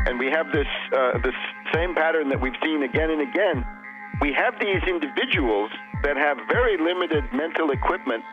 and we have this same pattern that we've seen again and again. We have these individuals that have very limited mental equipment,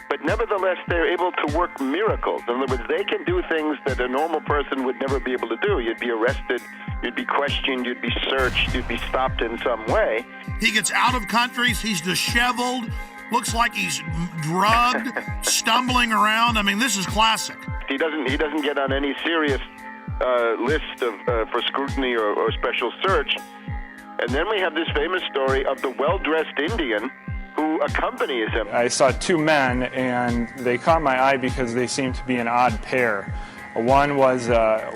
but nevertheless they're able to work miracles. In other words, they can do things that a normal person would never be able to do. You'd be arrested, you'd be questioned, you'd be searched, you'd be stopped in some way. He gets out of countries, he's disheveled, looks like he's drugged, stumbling around. I mean, this is classic. He doesn't get on any serious list of for scrutiny or special search. And then we have this famous story of the well-dressed Indian who accompanies him. I saw two men, and they caught my eye because they seemed to be an odd pair. One was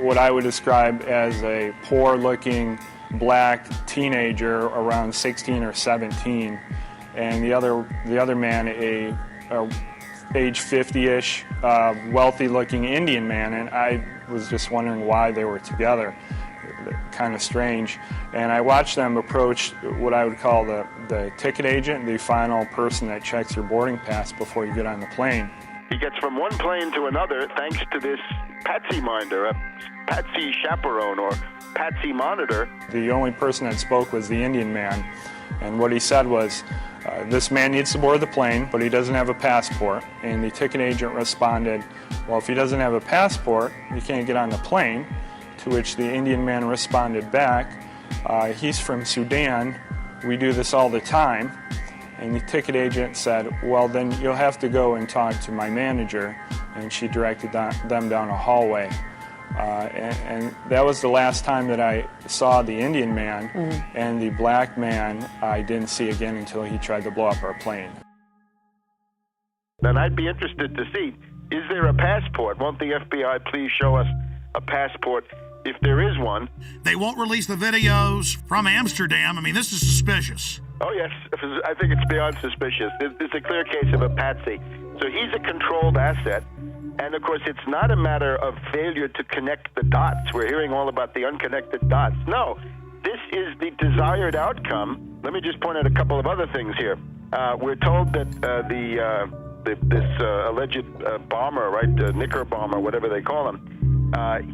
what I would describe as a poor-looking black teenager around 16 or 17, and the other man, a age 50-ish, wealthy-looking Indian man, and I was just wondering why they were together. Kind of strange. And I watched them approach what I would call the ticket agent, the final person that checks your boarding pass before you get on the plane. He gets from one plane to another thanks to this patsy minder, a patsy chaperone or patsy monitor. The only person that spoke was the Indian man, and what he said was, this man needs to board the plane, but he doesn't have a passport. And the ticket agent responded, well, if he doesn't have a passport, he can't get on the plane. To which the Indian man responded back, he's from Sudan, we do this all the time. And the ticket agent said, well, then you'll have to go and talk to my manager. And she directed them down a hallway. And that was the last time that I saw the Indian man, and the black man I didn't see again until he tried to blow up our plane. Then I'd be interested to see, is there a passport? Won't the FBI please show us a passport if there is one? They won't release the videos from Amsterdam. I mean, this is suspicious. Oh, yes. I think it's beyond suspicious. It's a clear case of a patsy. So he's a controlled asset. And, of course, it's not a matter of failure to connect the dots. We're hearing all about the unconnected dots. No, this is the desired outcome. Let me just point out a couple of other things here. We're told that this alleged bomber, right, Knicker bomber, whatever they call him,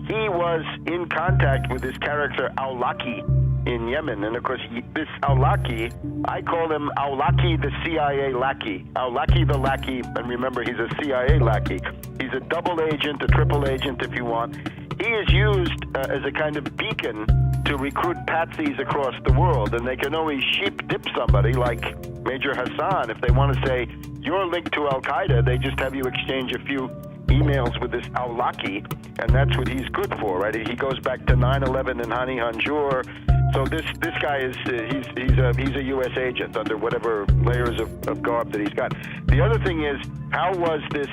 he was in contact with this character Awlaki in Yemen. And, of course, this Awlaki, I call him Awlaki the CIA lackey. Awlaki the lackey, and remember, he's a CIA lackey. He's a double agent, a triple agent, if you want. He is used as a kind of beacon to recruit patsies across the world, and they can always sheep dip somebody like Major Hassan. If they want to say, you're linked to Al-Qaeda, they just have you exchange a few emails with this Awlaki, and that's what he's good for, right? He goes back to 9/11 and Hani Hanjour. So this guy is he's a U.S. agent under whatever layers of garb that he's got. The other thing is, how was this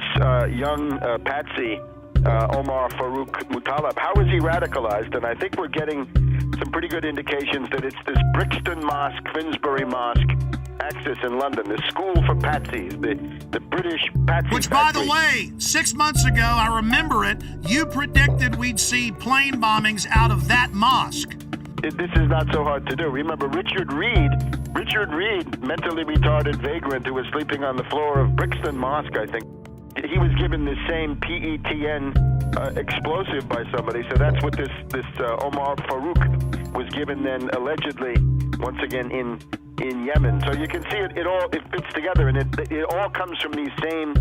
young patsy Omar Farouk Muttalib? How was he radicalized? And I think we're getting some pretty good indications that it's this Brixton Mosque, Finsbury Mosque axis in London, the school for patsies, the British patsy. Which, by the way, 6 months ago, I remember it, you predicted we'd see plane bombings out of that mosque. This is not so hard to do. Remember Richard Reed, mentally retarded vagrant who was sleeping on the floor of Brixton Mosque, I think. He was given the same PETN explosive by somebody, so that's what this Omar Farouk was given then, allegedly, once again in Yemen. So you can see it fits together, and it all comes from these same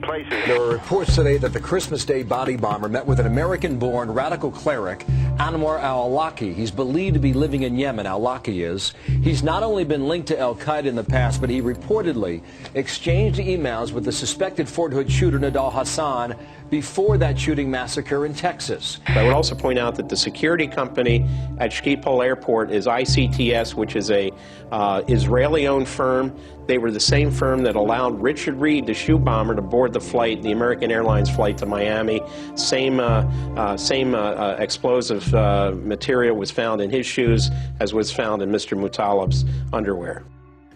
places. There are reports today that the Christmas Day body bomber met with an American-born radical cleric, Anwar al-Awlaki. He's believed to be living in Yemen, al-Awlaki is. He's not only been linked to al-Qaeda in the past, but he reportedly exchanged emails with the suspected Fort Hood shooter Nidal Hassan before that shooting massacre in Texas. I would also point out that the security company at Schiphol Airport is ICTS, which is a Israeli-owned firm. They were the same firm that allowed Richard Reed, the shoe bomber, to board the flight, the American Airlines flight to Miami. Same explosive material was found in his shoes as was found in Mr. Muttalib's underwear.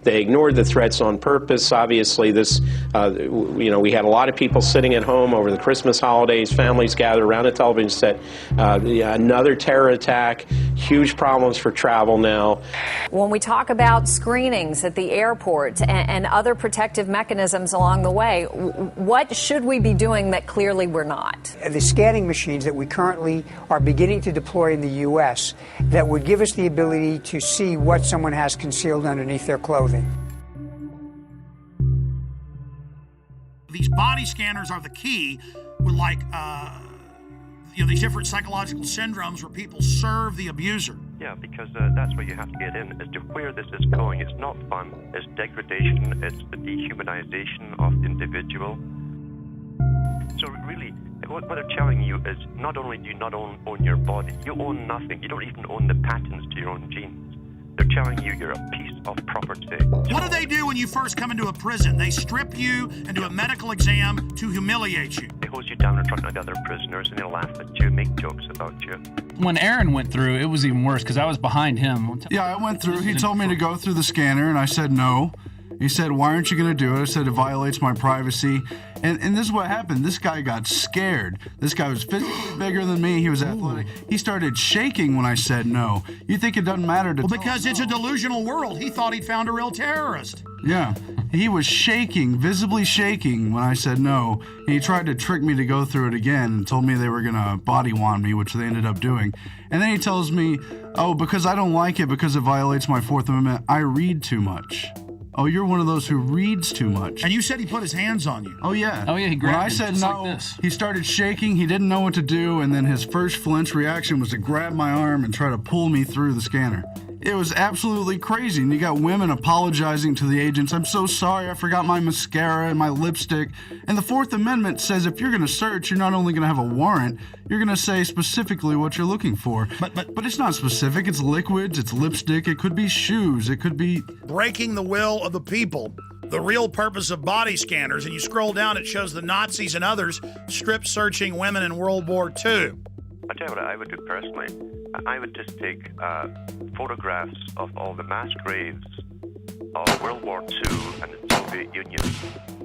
They ignored the threats on purpose. Obviously, this, we had a lot of people sitting at home over the Christmas holidays, families gathered around a television set. Another terror attack, huge problems for travel now. When we talk about screenings at the airport and other protective mechanisms along the way, what should we be doing that clearly we're not? The scanning machines that we currently are beginning to deploy in the U.S. that would give us the ability to see what someone has concealed underneath their clothing. These body scanners are the key with these different psychological syndromes where people serve the abuser. Yeah, because that's what you have to get in, as to where this is going. It's not fun. It's degradation. It's the dehumanization of the individual. So really, what they're telling you is not only do you not own your body, you own nothing. You don't even own the patents to your own genes. They're telling you you're a piece of property. What do they do when you first come into a prison? They strip you and do a medical exam to humiliate you. They hose you down in front of the other prisoners and they laugh at you, make jokes about you. When Aaron went through, it was even worse because I was behind him. Yeah, I went through. He told me to go through the scanner, and I said no. He said, "Why aren't you going to do it?" I said, "It violates my privacy." And this is what happened. This guy got scared. This guy was physically bigger than me. He was athletic. He started shaking when I said no. You think it doesn't matter to because it's a delusional world. He thought he'd found a real terrorist. Yeah. He was shaking, visibly shaking when I said no. And he tried to trick me to go through it again and told me they were going to body wand me, which they ended up doing. And then he tells me, "Oh, because I don't like it because it violates my Fourth Amendment, I read too much." Oh, you're one of those who reads too much. And you said he put his hands on you. Oh, yeah. Oh, yeah, he grabbed When I him, said just no, like this. he started shaking. He didn't know what to do, and then his first flinch reaction was to grab my arm and try to pull me through the scanner. It was absolutely crazy. And you got women apologizing to the agents. "I'm so sorry, I forgot my mascara and my lipstick." And the Fourth Amendment says if you're going to search, you're not only going to have a warrant, you're going to say specifically what you're looking for. But it's not specific. It's liquids, it's lipstick, it could be shoes, it could be... Breaking the will of the people. The real purpose of body scanners, and you scroll down, it shows the Nazis and others strip searching women in World War II. I tell you what I would do personally. I would just take photographs of all the mass graves of World War II and the Soviet Union,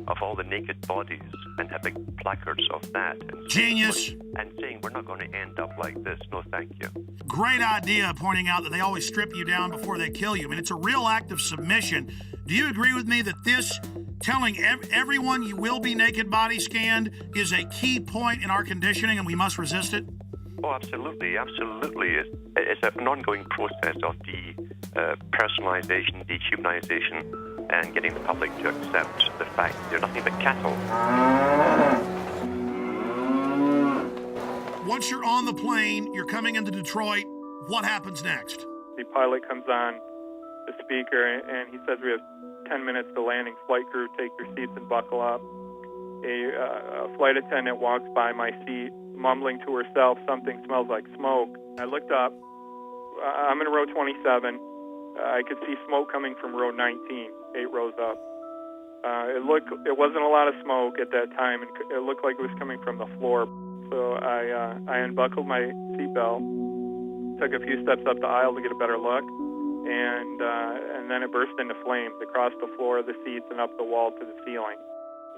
of all the naked bodies, and have big placards of that. And Genius. And saying, we're not going to end up like this. No, thank you. Great idea, pointing out that they always strip you down before they kill you. I mean, it's a real act of submission. Do you agree with me that this, telling everyone you will be naked body scanned, is a key point in our conditioning and we must resist it? Oh, absolutely, absolutely. It's an ongoing process of personalization, dehumanization, and getting the public to accept the fact that they're nothing but cattle. Once you're on the plane, you're coming into Detroit, what happens next? The pilot comes on the speaker and he says we have 10 minutes to landing. Flight crew, take your seats and buckle up. A flight attendant walks by my seat, mumbling to herself, "Something smells like smoke." I looked up. I'm in row 27. I could see smoke coming from row 19, 8 rows up. It wasn't a lot of smoke at that time, and it looked like it was coming from the floor. So I unbuckled my seatbelt, took a few steps up the aisle to get a better look, and then it burst into flames across the floor of the seats and up the wall to the ceiling.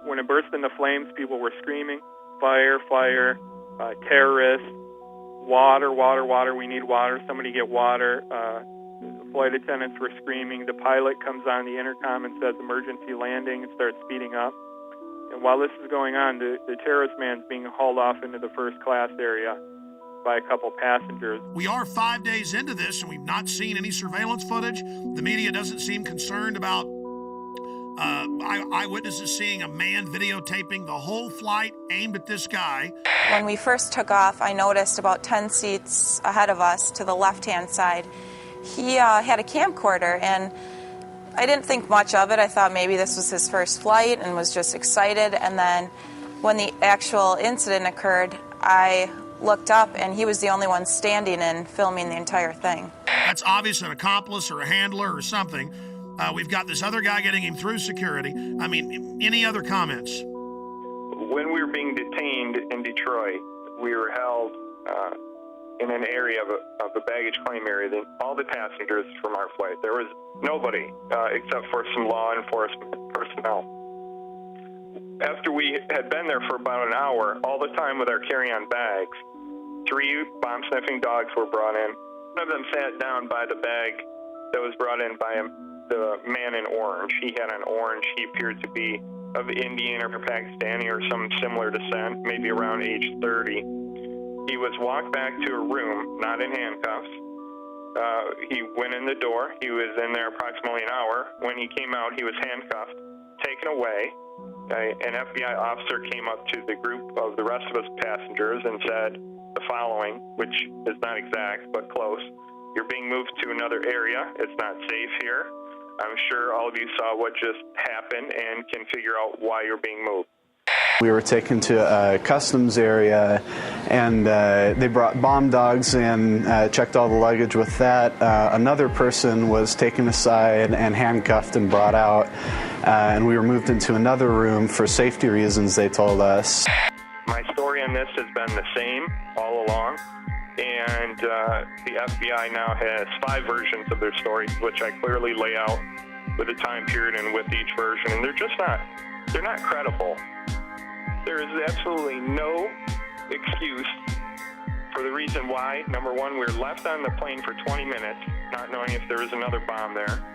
When it burst into flames, people were screaming, "Fire, fire, terrorists, water, water, water, we need water, somebody get water." Flight attendants were screaming. The pilot comes on the intercom and says, "Emergency landing," and starts speeding up. And while this is going on, the terrorist man's being hauled off into the first class area by a couple passengers. We are 5 days into this, and we've not seen any surveillance footage. The media doesn't seem concerned about eyewitnesses seeing a man videotaping the whole flight aimed at this guy. When we first took off, I noticed about 10 seats ahead of us to the left-hand side, he had a camcorder, and I didn't think much of it. I thought maybe this was his first flight and was just excited. And then when the actual incident occurred, I looked up, and he was the only one standing and filming the entire thing. That's obviously an accomplice or a handler or something. We've got this other guy getting him through security. I mean, any other comments? When we were being detained in Detroit, we were held in an area of the baggage claim area. All the passengers from our flight, there was nobody except for some law enforcement personnel. After we had been there for about an hour, all the time with our carry-on bags, 3 bomb-sniffing dogs were brought in, One of them sat down by the bag that was brought in by the man in orange. He had on orange. He appeared to be of Indian or Pakistani or some similar descent, maybe around age 30. He was walked back to a room, not in handcuffs. He went in the door. He was in there approximately an hour. When he came out, he was handcuffed, taken away. An FBI officer came up to the group of the rest of us passengers and said the following, which is not exact but close. You're being moved to another area. It's not safe here. I'm sure all of you saw what just happened and can figure out why you're being moved. We were taken to a customs area, and they brought bomb dogs in, checked all the luggage with that. Another person was taken aside and handcuffed and brought out, and we were moved into another room for safety reasons, they told us. My story on this has been the same all along, and the FBI now has 5 versions of their story, which I clearly lay out with a time period and with each version, and they're not credible. There is absolutely no excuse for the reason why. Number one, we were left on the plane for 20 minutes, not knowing if there was another bomb there.